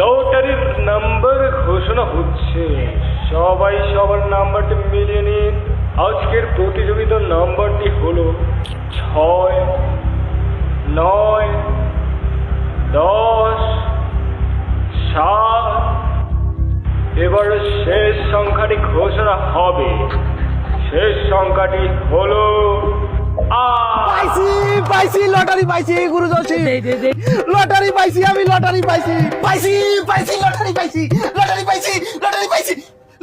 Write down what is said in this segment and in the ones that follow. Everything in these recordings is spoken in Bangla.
লটারির নাম্বার ঘোষণা হচ্ছে, সবাই সবার নাম্বারটি মিলিয়ে নিন। আজকের প্রতিযোগিতার নাম্বারটি হলো 6, 9, 10, 7। এবার শেষ সংখ্যাটি ঘোষণা হবে। শেষ সংখ্যাটি হলো পাইছি লটারি পাইছি গুরুদর্শী লটারি পাইছি আমি লটারি পাইছি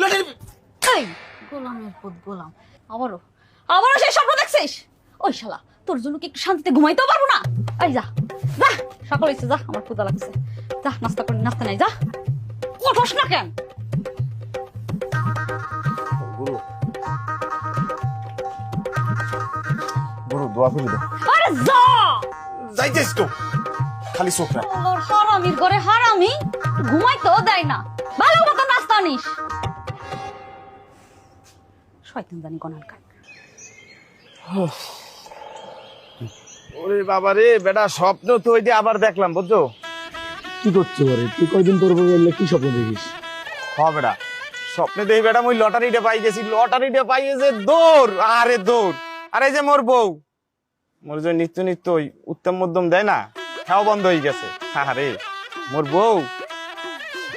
লটারি এই গোলামের পুত গোলাম, আবারও সেই স্বপ্ন দেখছিস? ওই শালা, তোর জন্য কি একটু শান্তিতে ঘুমাইতেও পারবো না? এই যা যা, সকাল হয়েছে, যা, আমার ক্ষুধা লাগছে, যা নাস্তা করে, নাস্তা নাই, যা, উঠোস না কেন? গুরু দোয়া করে দাও। আরে যা, যাইতেছ তো খালি চোখ রাখ। ওর হারামির ঘরে হারামি, ঘুমাইতেও দেয় না, ভালো মতো নাস্তা নিস। শয়তান জানি কোনানকার। ওরে বাবা রে, বেটা স্বপ্ন তো ওই যে আবার দেখলাম, বুঝছো? কি করছো রে? তুই কয়দিন পর বললে কি স্বপ্ন দেখিস? হ্যাঁ বেটা, স্বপ্নে দেখি বেটা মই লটারিটা পাই গেছি, লটারিটা পাই গেছে, দৌড় আরে দৌড়। আরে যে মোর বউ, মোর যে নিত্য নিত্য ওই উত্তম মধ্যম দেয় না, খাওয়া বন্ধ হয়ে গেছে। আরে মোর বউ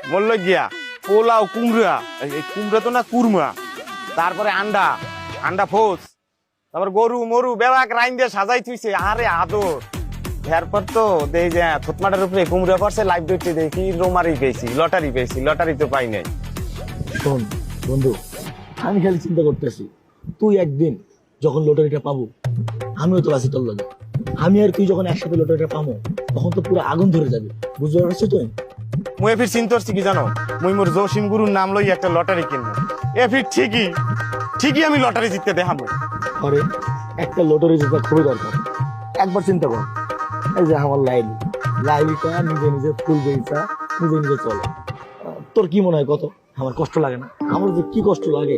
মোর লই গিয়া পোলাও কুমড়া, এই কুমড়া তো না কুরমা, তারপরে আন্ডা ফোস, তারপর গরু মরু বেবাক রাইন দিয়ে সাজাই থুইছে। আরে আদর। এরপর তো দেই যে থতমাটার উপরে কুমড়া পড়ছে, লাইভ দেখতে দেখি রোমারি পেয়েছি, লটারি তো পাই নাই। শোন বন্ধু, আমি খালি চিন্তা করতেছি, তুই একদিন যখন লটারিটা পাবো, আমিও তো আছি তোর লগে। আমি আর তুই যখন একসাথে লটারিটা পাবো, তখন তো পুরো আগুন ধরে যাবে, বুঝতে পারছো তুই? মুই ফির চিন্তা করছি কি জানো, মুই মোর জসিম গুরুর নাম লই একটা লটারি কিনবো। ফির ঠিকই আমি লটারি জিততে দেখাবো। আরে একটা লটারি জেতা খুবই দরকার। একবার চিন্তা কর, এই যে আমার লাইলিটা নিজে নিজে ফুল বেচা, নিজে চলে। তোর কি মনে হয় কত আমার কষ্ট লাগে না? আমার যে কি কষ্ট লাগে।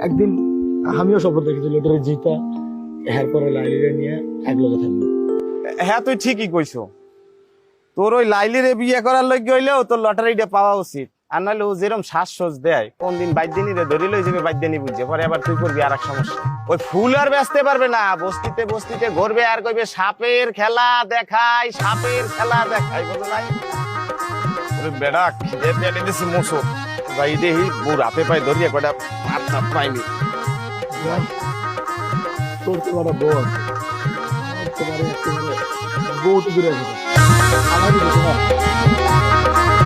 একদিন আমিও স্বপ্ন দেখেছি লটারি জিতা, এরপরে লাইলিটা নিয়ে এক লগে থাকবো। হ্যাঁ তুই ঠিকই কইছো, তোর ওই লাইলিরে বিয়ে করার লগে হইলেও তোর লটারিটা পাওয়া উচিত। আর নাহলে ও যেরকম শ্বাস দেয়, কোন দিন বাইদ্যানি রে ধরি লই যাবে, বাইদ্যানি বুঝছে, পরে আবার তুই করবি আর এক সমস্যা। ওই ফুল আর বেচতে পারবে না, বস্তিতে ঘুরবে আর কইবে সাপের খেলা দেখাই, বুঝো নাই? ওরে বেড়া খিদে পেটে দিছে মোসো, যাই দেহি বুড় হাতে পায়ে ধরিয়ে কটা ভাত পাইনি। তোর তো একটা বউ আছে, বউ তো দূরে আছে, আমারই